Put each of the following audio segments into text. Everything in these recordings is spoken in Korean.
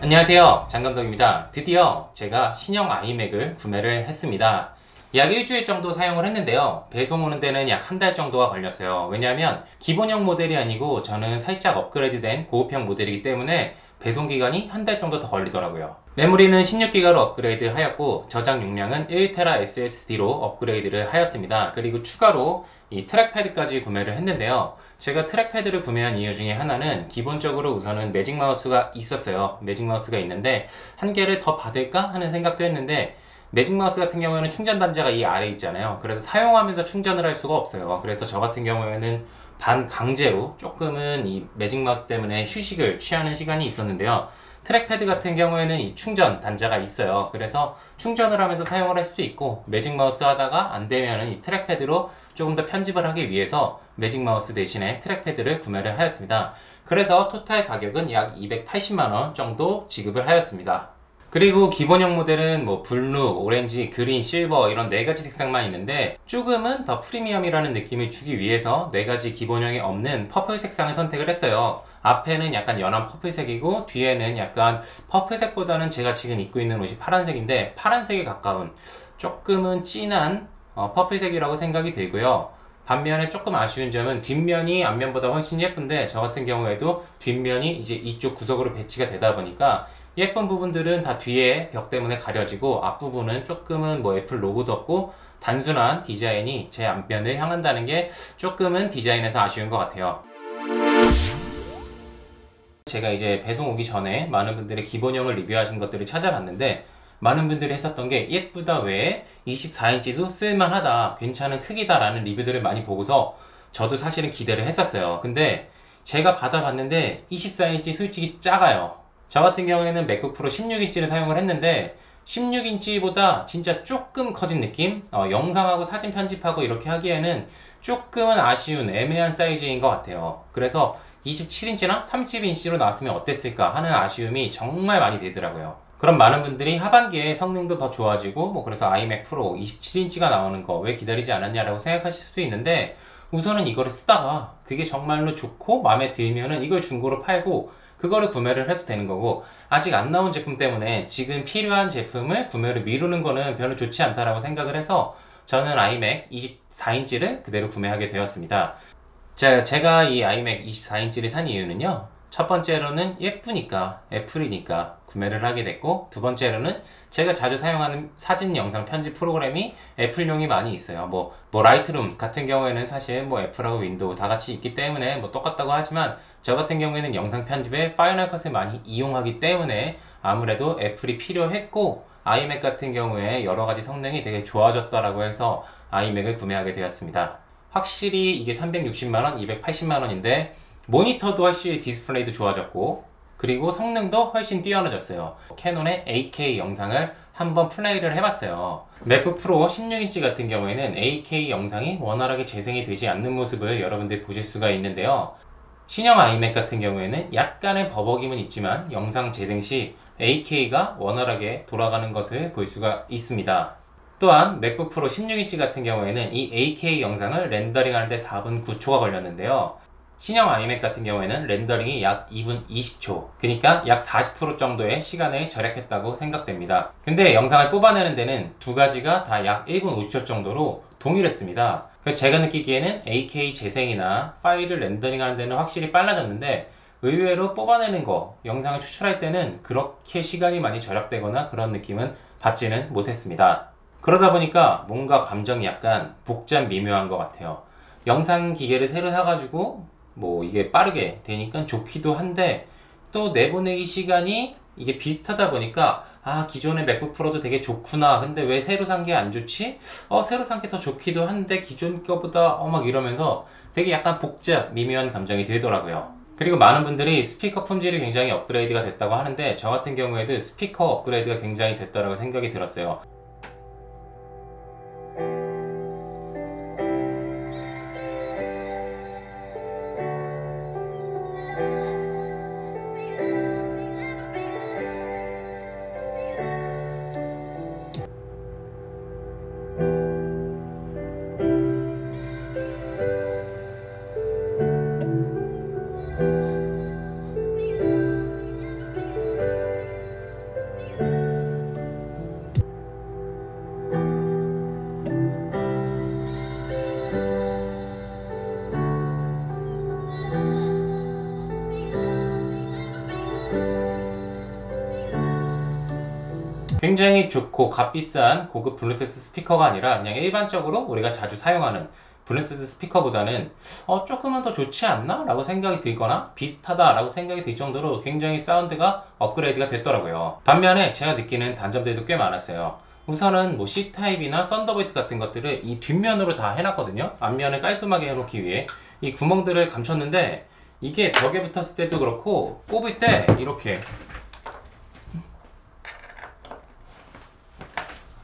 안녕하세요, 장감독입니다. 드디어 제가 신형 아이맥을 구매를 했습니다. 약 일주일 정도 사용을 했는데요, 배송 오는 데는 약 한 달 정도가 걸렸어요. 왜냐하면 기본형 모델이 아니고 저는 살짝 업그레이드된 고급형 모델이기 때문에 배송 기간이 한 달 정도 더 걸리더라고요. 메모리는 16기가로 업그레이드 하였고 저장 용량은 1TB SSD로 업그레이드를 하였습니다. 그리고 추가로 이 트랙패드까지 구매를 했는데요, 제가 트랙패드를 구매한 이유 중에 하나는 기본적으로 우선은 매직 마우스가 있었어요. 매직 마우스가 있는데 한 개를 더 받을까 하는 생각도 했는데, 매직 마우스 같은 경우에는 충전 단자가 이 아래에 있잖아요. 그래서 사용하면서 충전을 할 수가 없어요. 그래서 저 같은 경우에는 반강제로 조금은 이 매직 마우스 때문에 휴식을 취하는 시간이 있었는데요, 트랙패드 같은 경우에는 이 충전 단자가 있어요. 그래서 충전을 하면서 사용을 할 수도 있고, 매직 마우스 하다가 안 되면은 이 트랙패드로 조금 더 편집을 하기 위해서 매직 마우스 대신에 트랙패드를 구매를 하였습니다. 그래서 토탈 가격은 약 280만원 정도 지급을 하였습니다. 그리고 기본형 모델은 뭐 블루, 오렌지, 그린, 실버 이런 4가지 색상만 있는데, 조금은 더 프리미엄이라는 느낌을 주기 위해서 4가지 기본형에 없는 퍼플 색상을 선택을 했어요. 앞에는 약간 연한 퍼플색이고 뒤에는 약간 퍼플색보다는 제가 지금 입고 있는 옷이 파란색인데 파란색에 가까운 조금은 진한 퍼플색이라고 생각이 들고요. 반면에 조금 아쉬운 점은 뒷면이 앞면보다 훨씬 예쁜데, 저 같은 경우에도 뒷면이 이제 이쪽 구석으로 배치가 되다 보니까 예쁜 부분들은 다 뒤에 벽 때문에 가려지고, 앞부분은 조금은 뭐 애플 로고도 없고 단순한 디자인이 제 앞면을 향한다는 게 조금은 디자인에서 아쉬운 것 같아요. 제가 이제 배송 오기 전에 많은 분들이 기본형을 리뷰하신 것들을 찾아봤는데, 많은 분들이 했었던 게 예쁘다 외에 24인치도 쓸만하다, 괜찮은 크기다 라는 리뷰들을 많이 보고서 저도 사실은 기대를 했었어요. 근데 제가 받아봤는데 24인치 솔직히 작아요. 저 같은 경우에는 맥북 프로 16인치를 사용을 했는데 16인치보다 진짜 조금 커진 느낌? 영상하고 사진 편집하고 이렇게 하기에는 조금은 아쉬운 애매한 사이즈인 것 같아요. 그래서 27인치나 30인치로 나왔으면 어땠을까 하는 아쉬움이 정말 많이 되더라고요. 그럼 많은 분들이 하반기에 성능도 더 좋아지고 그래서 아이맥 프로 27인치가 나오는 거 왜 기다리지 않았냐라고 생각하실 수도 있는데, 우선은 이거를 쓰다가 그게 정말로 좋고 마음에 들면은 이걸 중고로 팔고 그거를 구매를 해도 되는 거고, 아직 안 나온 제품 때문에 지금 필요한 제품을 구매를 미루는 거는 별로 좋지 않다라고 생각을 해서 저는 아이맥 24인치를 그대로 구매하게 되었습니다. 제가 이 아이맥 24인치를 산 이유는요, 첫 번째로는 예쁘니까, 애플이니까 구매를 하게 됐고, 두 번째로는 제가 자주 사용하는 사진 영상 편집 프로그램이 애플용이 많이 있어요. 뭐 라이트룸 같은 경우에는 사실 뭐 애플하고 윈도우 다 같이 있기 때문에 뭐 똑같다고 하지만, 저 같은 경우에는 영상 편집에 파이널 컷을 많이 이용하기 때문에 아무래도 애플이 필요했고, 아이맥 같은 경우에 여러가지 성능이 되게 좋아졌다라고 해서 아이맥을 구매하게 되었습니다. 확실히 이게 360만원, 280만원인데 모니터도 확실히 디스플레이도 좋아졌고, 그리고 성능도 훨씬 뛰어나졌어요. 캐논의 8K 영상을 한번 플레이를 해봤어요. 맥북 프로 16인치 같은 경우에는 8K 영상이 원활하게 재생이 되지 않는 모습을 여러분들 보실 수가 있는데요, 신형 아이맥 같은 경우에는 약간의 버벅임은 있지만 영상 재생 시 8K가 원활하게 돌아가는 것을 볼 수가 있습니다. 또한 맥북 프로 16인치 같은 경우에는 이 8K 영상을 렌더링 하는데 4분 9초가 걸렸는데요, 신형 아이맥 같은 경우에는 렌더링이 약 2분 20초, 그러니까 약 40% 정도의 시간을 절약했다고 생각됩니다. 근데 영상을 뽑아내는 데는 두 가지가 다 약 1분 50초 정도로 동일했습니다. 그래서 제가 느끼기에는 8K 재생이나 파일을 렌더링 하는 데는 확실히 빨라졌는데, 의외로 뽑아내는 거, 영상을 추출할 때는 그렇게 시간이 많이 절약되거나 그런 느낌은 받지는 못했습니다. 그러다 보니까 뭔가 감정이 약간 복잡 미묘한 것 같아요. 영상 기계를 새로 사가지고 뭐 이게 빠르게 되니까 좋기도 한데, 또 내보내기 시간이 이게 비슷하다 보니까 기존의 맥북 프로도 되게 좋구나, 근데 왜 새로 산 게 안 좋지? 새로 산 게 더 좋기도 한데 기존 거보다 막 이러면서 되게 약간 복잡 미묘한 감정이 들더라고요. 그리고 많은 분들이 스피커 품질이 굉장히 업그레이드가 됐다고 하는데, 저 같은 경우에도 스피커 업그레이드가 굉장히 됐다고 생각이 들었어요. 굉장히 좋고 값비싼 고급 블루투스 스피커가 아니라 그냥 일반적으로 우리가 자주 사용하는 블루투스 스피커보다는 조금은 더 좋지 않나? 라고 생각이 들거나 비슷하다 라고 생각이 들 정도로 굉장히 사운드가 업그레이드가 됐더라고요. 반면에 제가 느끼는 단점들도 꽤 많았어요. 우선은 뭐 C타입이나 썬더볼트 같은 것들을 이 뒷면으로 다 해놨거든요. 앞면을 깔끔하게 해놓기 위해 이 구멍들을 감췄는데 이게 벽에 붙었을 때도 그렇고 꼽을 때 이렇게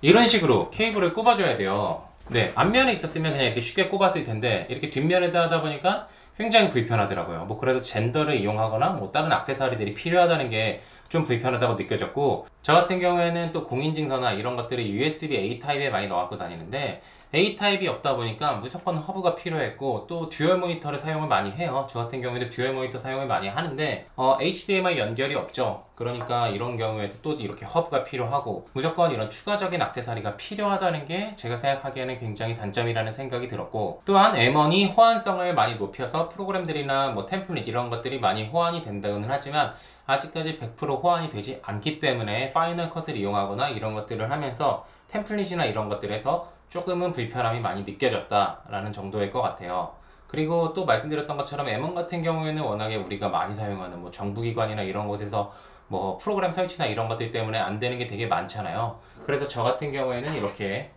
이런 식으로 케이블을 꼽아줘야 돼요. 네, 앞면에 있었으면 그냥 이렇게 쉽게 꼽았을 텐데 이렇게 뒷면에다 하다 보니까 굉장히 불편하더라고요. 뭐 그래서 젠더를 이용하거나 뭐 다른 액세서리들이 필요하다는 게 좀 불편하다고 느껴졌고, 저 같은 경우에는 또 공인증서나 이런 것들이 USB A 타입에 많이 넣어갖고 다니는데 A 타입이 없다 보니까 무조건 허브가 필요했고, 또 듀얼 모니터를 사용을 많이 해요. 저 같은 경우에도 듀얼 모니터 사용을 많이 하는데 HDMI 연결이 없죠. 그러니까 이런 경우에도 또 이렇게 허브가 필요하고 무조건 이런 추가적인 액세서리가 필요하다는 게 제가 생각하기에는 굉장히 단점이라는 생각이 들었고, 또한 M1이 호환성을 많이 높여서 프로그램들이나 뭐 템플릿 이런 것들이 많이 호환이 된다고는 하지만 아직까지 100% 호환이 되지 않기 때문에 파이널 컷을 이용하거나 이런 것들을 하면서 템플릿이나 이런 것들에서 조금은 불편함이 많이 느껴졌다라는 정도일 것 같아요. 그리고 또 말씀드렸던 것처럼 M1 같은 경우에는 워낙에 우리가 많이 사용하는 뭐 정부기관이나 이런 곳에서 뭐 프로그램 설치나 이런 것들 때문에 안 되는 게 되게 많잖아요. 그래서 저 같은 경우에는 이렇게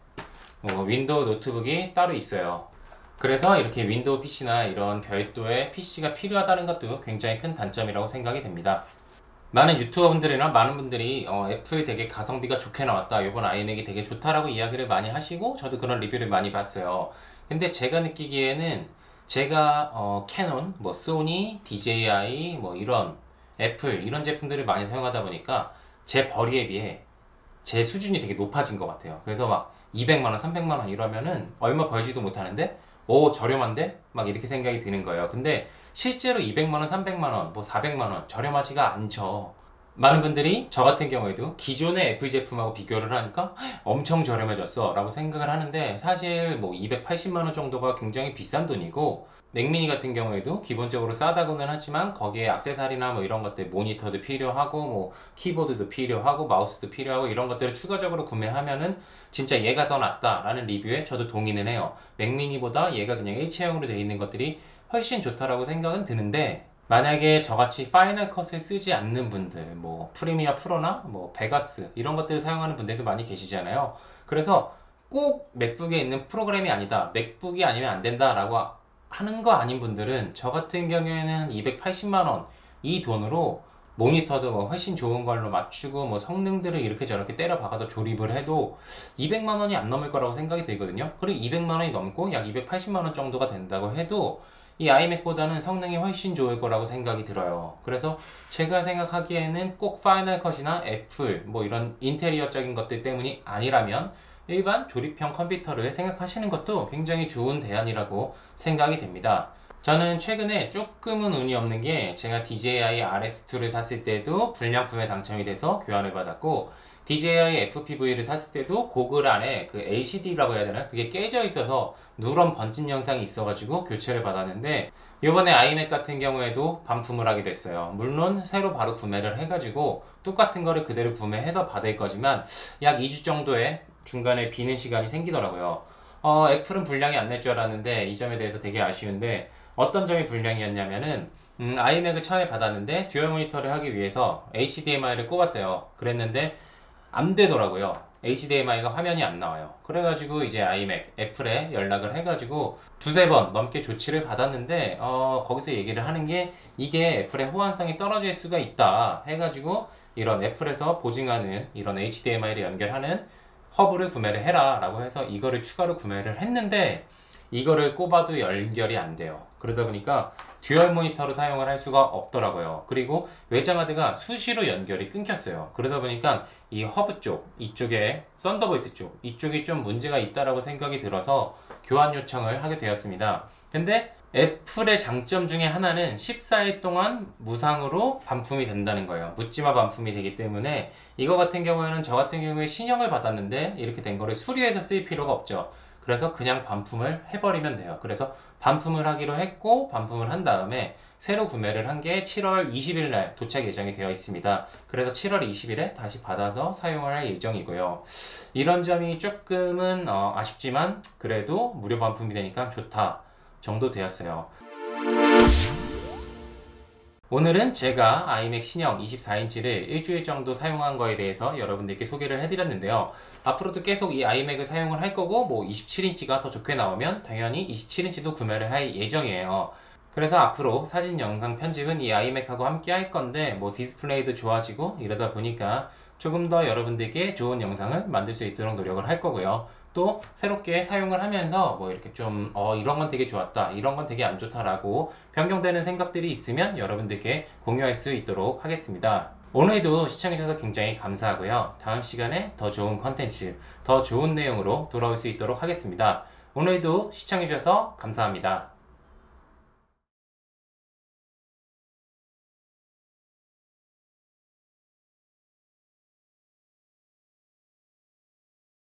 윈도우 노트북이 따로 있어요. 그래서 이렇게 윈도우 PC나 이런 별도의 PC가 필요하다는 것도 굉장히 큰 단점이라고 생각이 됩니다. 많은 유튜버분들이나 많은 분들이 애플 되게 가성비가 좋게 나왔다, 이번 아이맥이 되게 좋다라고 이야기를 많이 하시고 저도 그런 리뷰를 많이 봤어요. 근데 제가 느끼기에는 제가 캐논, 뭐 소니, DJI, 뭐 이런 애플 이런 제품들을 많이 사용하다 보니까 제 벌이에 비해 제 수준이 되게 높아진 것 같아요. 그래서 막 200만원, 300만원 이러면은 얼마 벌지도 못하는데 오 저렴한데? 막 이렇게 생각이 드는 거예요. 근데 실제로 200만원, 300만원, 뭐 400만원 저렴하지가 않죠. 많은 분들이 저 같은 경우에도 기존의 애플 제품하고 비교를 하니까 엄청 저렴해졌어 라고 생각을 하는데, 사실 뭐 280만원 정도가 굉장히 비싼 돈이고, 맥미니 같은 경우에도 기본적으로 싸다고는 하지만 거기에 액세서리나 뭐 이런 것들, 모니터도 필요하고 뭐 키보드도 필요하고 마우스도 필요하고 이런 것들을 추가적으로 구매하면은 진짜 얘가 더 낫다라는 리뷰에 저도 동의는 해요. 맥미니보다 얘가 그냥 일체형으로 되어 있는 것들이 훨씬 좋다라고 생각은 드는데, 만약에 저같이 파이널 컷을 쓰지 않는 분들, 뭐 프리미어 프로나 뭐 베가스 이런 것들을 사용하는 분들도 많이 계시잖아요. 그래서 꼭 맥북에 있는 프로그램이 아니다, 맥북이 아니면 안 된다 라고 하는 거 아닌 분들은 저 같은 경우에는 한 280만원 이 돈으로 모니터도 뭐 훨씬 좋은 걸로 맞추고 뭐 성능들을 이렇게 저렇게 때려 박아서 조립을 해도 200만원이 안 넘을 거라고 생각이 들거든요. 그리고 200만원이 넘고 약 280만원 정도가 된다고 해도 이 아이맥보다는 성능이 훨씬 좋을 거라고 생각이 들어요. 그래서 제가 생각하기에는 꼭 파이널 컷이나 애플 뭐 이런 인테리어적인 것들 때문이 아니라면 일반 조립형 컴퓨터를 생각하시는 것도 굉장히 좋은 대안이라고 생각이 됩니다. 저는 최근에 조금은 운이 없는 게, 제가 DJI RS2를 샀을 때도 불량품에 당첨이 돼서 교환을 받았고, DJI FPV를 샀을 때도 고글 안에 그 LCD라고 해야 되나? 그게 깨져 있어서 누런 번진 영상이 있어가지고 교체를 받았는데, 이번에 아이맥 같은 경우에도 반품을 하게 됐어요. 물론 새로 바로 구매를 해가지고 똑같은 거를 그대로 구매해서 받을 거지만 약 2주 정도의 중간에 비는 시간이 생기더라고요. 애플은 불량이 안 날 줄 알았는데 이 점에 대해서 되게 아쉬운데, 어떤 점이 불량이었냐면은 아이맥을 처음에 받았는데 듀얼 모니터를 하기 위해서 HDMI를 꼽았어요. 그랬는데 안 되더라고요. HDMI가 화면이 안 나와요. 그래가지고 이제 아이맥, 애플에 연락을 해가지고 두세 번 넘게 조치를 받았는데 거기서 얘기를 하는 게, 이게 애플의 호환성이 떨어질 수가 있다 해가지고 이런 애플에서 보증하는 이런 HDMI를 연결하는 허브를 구매를 해라 라고 해서 이거를 추가로 구매를 했는데, 이거를 꼽아도 연결이 안 돼요. 그러다 보니까 듀얼 모니터로 사용을 할 수가 없더라고요. 그리고 외장하드가 수시로 연결이 끊겼어요. 그러다 보니까 이 허브 쪽, 이쪽에 썬더볼트 쪽, 이쪽이 좀 문제가 있다라고 생각이 들어서 교환 요청을 하게 되었습니다. 근데 애플의 장점 중에 하나는 14일 동안 무상으로 반품이 된다는 거예요. 묻지마 반품이 되기 때문에 이거 같은 경우에는 저 같은 경우에 신형을 받았는데 이렇게 된 거를 수리해서 쓸 필요가 없죠. 그래서 그냥 반품을 해버리면 돼요. 그래서 반품을 하기로 했고, 반품을 한 다음에 새로 구매를 한 게 7월 20일 날 도착 예정이 되어 있습니다. 그래서 7월 20일에 다시 받아서 사용을 할 예정이고요. 이런 점이 조금은 아쉽지만 그래도 무료 반품이 되니까 좋다 정도 되었어요. 오늘은 제가 아이맥 신형 24인치를 일주일 정도 사용한 거에 대해서 여러분들께 소개를 해드렸는데요. 앞으로도 계속 이 아이맥을 사용을 할 거고, 뭐 27인치가 더 좋게 나오면 당연히 27인치도 구매를 할 예정이에요. 그래서 앞으로 사진 영상 편집은 이 아이맥하고 함께 할 건데, 뭐 디스플레이도 좋아지고 이러다 보니까 조금 더 여러분들께 좋은 영상을 만들 수 있도록 노력을 할 거고요. 또 새롭게 사용을 하면서 뭐 이렇게 좀 이런 건 되게 좋았다, 이런 건 되게 안 좋다라고 변경되는 생각들이 있으면 여러분들께 공유할 수 있도록 하겠습니다. 오늘도 시청해주셔서 굉장히 감사하고요. 다음 시간에 더 좋은 컨텐츠, 더 좋은 내용으로 돌아올 수 있도록 하겠습니다. 오늘도 시청해주셔서 감사합니다.